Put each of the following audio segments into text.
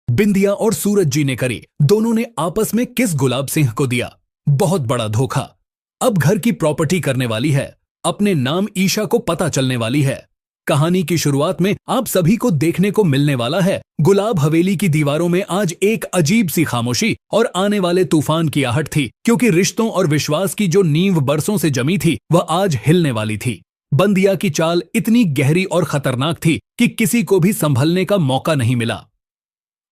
बिंदिया और सूरज जी ने करी। दोनों ने आपस में किस गुलाब सिंह को दिया। बहुत बड़ा धोखा। अब घर की प्रॉपर्टी करने वाली है। अपने नाम ईशा को पता चलने वाली है। कहानी की शुरुआत में आप सभी को देखने को मिलने वाला है गुलाब हवेली की दीवारों में आज एक अजीब सी खामोशी और आने वाले तूफान की आहट थी, क्योंकि रिश्तों और विश्वास की जो नींव बरसों से जमी थी वह आज हिलने वाली थी। बंदिया की चाल इतनी गहरी और खतरनाक थी कि किसी को भी संभलने का मौका नहीं मिला।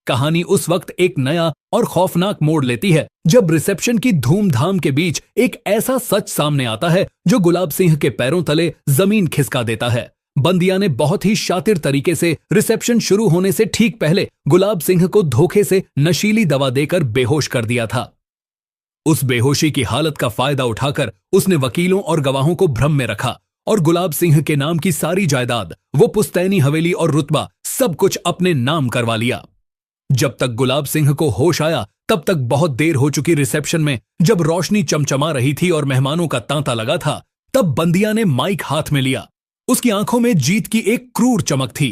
कहानी उस वक्त एक नया और खौफनाक मोड़ लेती है जब रिसेप्शन की धूमधाम के बीच एक ऐसा सच सामने आता है जो गुलाब सिंह के पैरों तले जमीन खिसका देता है। बंदिया ने बहुत ही शातिर तरीके से रिसेप्शन शुरू होने से ठीक पहले गुलाब सिंह को धोखे से नशीली दवा देकर बेहोश कर दिया था। उस बेहोशी की हालत का फायदा उठाकर उसने वकीलों और गवाहों को भ्रम में रखा और गुलाब सिंह के नाम की सारी जायदाद, वो पुश्तैनी हवेली और रुतबा सब कुछ अपने नाम करवा लिया। जब तक गुलाब सिंह को होश आया तब तक बहुत देर हो चुकी। रिसेप्शन में जब रोशनी चमचमा रही थी और मेहमानों का तांता लगा था, तब बंदिया ने माइक हाथ में लिया। उसकी आंखों में जीत की एक क्रूर चमक थी।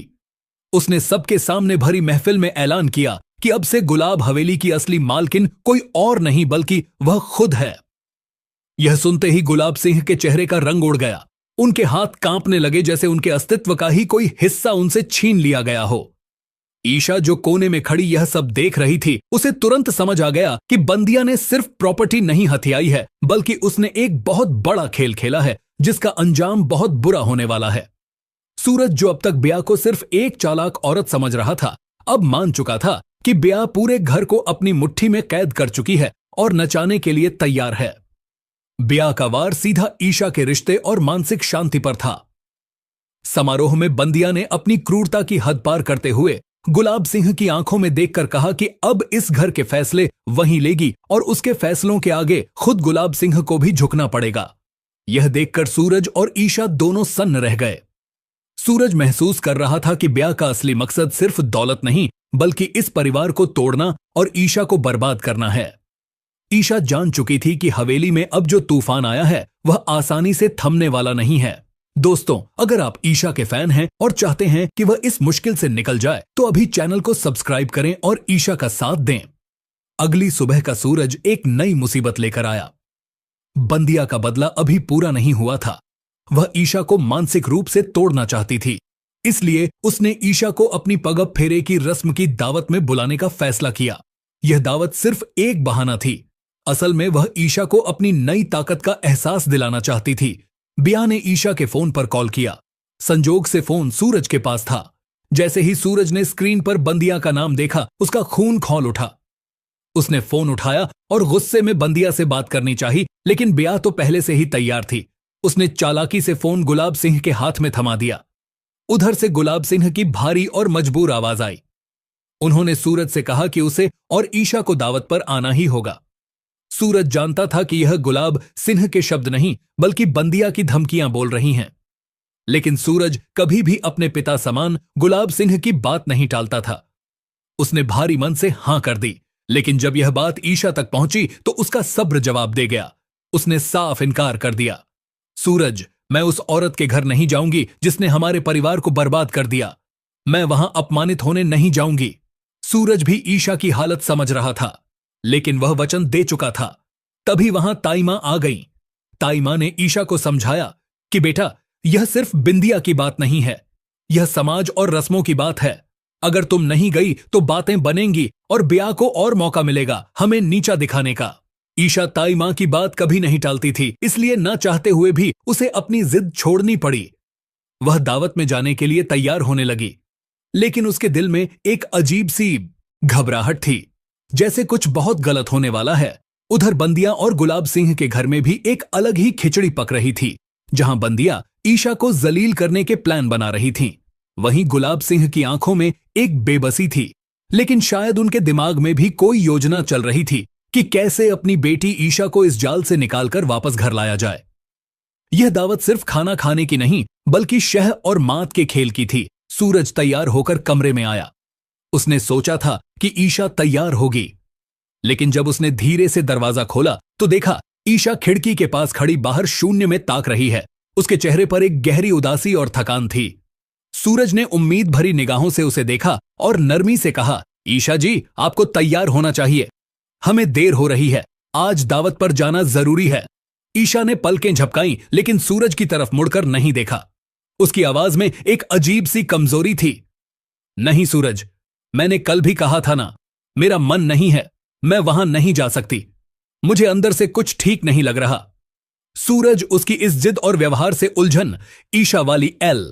उसने सबके सामने भरी महफिल में ऐलान किया कि अब से गुलाब हवेली की असली मालकिन कोई और नहीं बल्कि वह खुद है। यह सुनते ही गुलाब सिंह के चेहरे का रंग उड़ गया। उनके हाथ कांपने लगे जैसे उनके अस्तित्व का ही कोई हिस्सा उनसे छीन लिया गया हो। ईशा जो कोने में खड़ी यह सब देख रही थी, उसे तुरंत समझ आ गया कि बंदिया ने सिर्फ प्रॉपर्टी नहीं हथियाई है, बल्कि उसने एक बहुत बड़ा खेल खेला है जिसका अंजाम बहुत बुरा होने वाला है। सूरज जो अब तक ब्या को सिर्फ एक चालाक औरत समझ रहा था, अब मान चुका था कि ब्या पूरे घर को अपनी मुट्ठी में कैद कर चुकी है और नचाने के लिए तैयार है। ब्या का वार सीधा ईशा के रिश्ते और मानसिक शांति पर था। समारोह में बंदिया ने अपनी क्रूरता की हद पार करते हुए गुलाब सिंह की आंखों में देखकर कहा कि अब इस घर के फैसले वही लेगी और उसके फैसलों के आगे खुद गुलाब सिंह को भी झुकना पड़ेगा। यह देखकर सूरज और ईशा दोनों सन्न रह गए। सूरज महसूस कर रहा था कि ब्याह का असली मकसद सिर्फ दौलत नहीं, बल्कि इस परिवार को तोड़ना और ईशा को बर्बाद करना है। ईशा जान चुकी थी कि हवेली में अब जो तूफान आया है वह आसानी से थमने वाला नहीं है। दोस्तों, अगर आप ईशा के फैन हैं और चाहते हैं कि वह इस मुश्किल से निकल जाए तो अभी चैनल को सब्सक्राइब करें और ईशा का साथ दें। अगली सुबह का सूरज एक नई मुसीबत लेकर आया। बंदिया का बदला अभी पूरा नहीं हुआ था। वह ईशा को मानसिक रूप से तोड़ना चाहती थी, इसलिए उसने ईशा को अपनी पगब फेरे की रस्म की दावत में बुलाने का फैसला किया। यह दावत सिर्फ एक बहाना थी। असल में वह ईशा को अपनी नई ताकत का एहसास दिलाना चाहती थी। ब्या ने ईशा के फोन पर कॉल किया। संजोग से फोन सूरज के पास था। जैसे ही सूरज ने स्क्रीन पर बंदिया का नाम देखा, उसका खून खौल उठा। उसने फोन उठाया और गुस्से में बंदिया से बात करनी चाही, लेकिन ब्या तो पहले से ही तैयार थी। उसने चालाकी से फोन गुलाब सिंह के हाथ में थमा दिया। उधर से गुलाब सिंह की भारी और मजबूर आवाज आई। उन्होंने सूरज से कहा कि उसे और ईशा को दावत पर आना ही होगा। सूरज जानता था कि यह गुलाब सिंह के शब्द नहीं बल्कि बंदिया की धमकियां बोल रही हैं, लेकिन सूरज कभी भी अपने पिता समान गुलाब सिंह की बात नहीं टालता था। उसने भारी मन से हां कर दी, लेकिन जब यह बात ईशा तक पहुंची तो उसका सब्र जवाब दे गया। उसने साफ इनकार कर दिया। सूरज, मैं उस औरत के घर नहीं जाऊंगी जिसने हमारे परिवार को बर्बाद कर दिया। मैं वहां अपमानित होने नहीं जाऊंगी। सूरज भी ईशा की हालत समझ रहा था, लेकिन वह वचन दे चुका था। तभी वहां ताईमा आ गई। ताईमा ने ईशा को समझाया कि बेटा, यह सिर्फ बिंदिया की बात नहीं है, यह समाज और रस्मों की बात है। अगर तुम नहीं गई तो बातें बनेंगी और ब्याह को और मौका मिलेगा हमें नीचा दिखाने का। ईशा ताईमा की बात कभी नहीं टालती थी, इसलिए न चाहते हुए भी उसे अपनी जिद छोड़नी पड़ी। वह दावत में जाने के लिए तैयार होने लगी, लेकिन उसके दिल में एक अजीब सी घबराहट थी, जैसे कुछ बहुत गलत होने वाला है। उधर बंदिया और गुलाब सिंह के घर में भी एक अलग ही खिचड़ी पक रही थी। जहां बंदिया ईशा को जलील करने के प्लान बना रही थी, वहीं गुलाब सिंह की आंखों में एक बेबसी थी, लेकिन शायद उनके दिमाग में भी कोई योजना चल रही थी कि कैसे अपनी बेटी ईशा को इस जाल से निकालकर वापस घर लाया जाए। यह दावत सिर्फ खाना खाने की नहीं बल्कि शह और मात के खेल की थी। सूरज तैयार होकर कमरे में आया। उसने सोचा था कि ईशा तैयार होगी, लेकिन जब उसने धीरे से दरवाजा खोला तो देखा ईशा खिड़की के पास खड़ी बाहर शून्य में ताक रही है। उसके चेहरे पर एक गहरी उदासी और थकान थी। सूरज ने उम्मीद भरी निगाहों से उसे देखा और नरमी से कहा ईशा जी, आपको तैयार होना चाहिए, हमें देर हो रही है, आज दावत पर जाना जरूरी है। ईशा ने पलकें झपकाईं लेकिन सूरज की तरफ मुड़कर नहीं देखा। उसकी आवाज में एक अजीब सी कमजोरी थी। नहीं सूरज, मैंने कल भी कहा था ना, मेरा मन नहीं है, मैं वहां नहीं जा सकती, मुझे अंदर से कुछ ठीक नहीं लग रहा। सूरज उसकी इस जिद और व्यवहार से उलझन ईशा वाली एल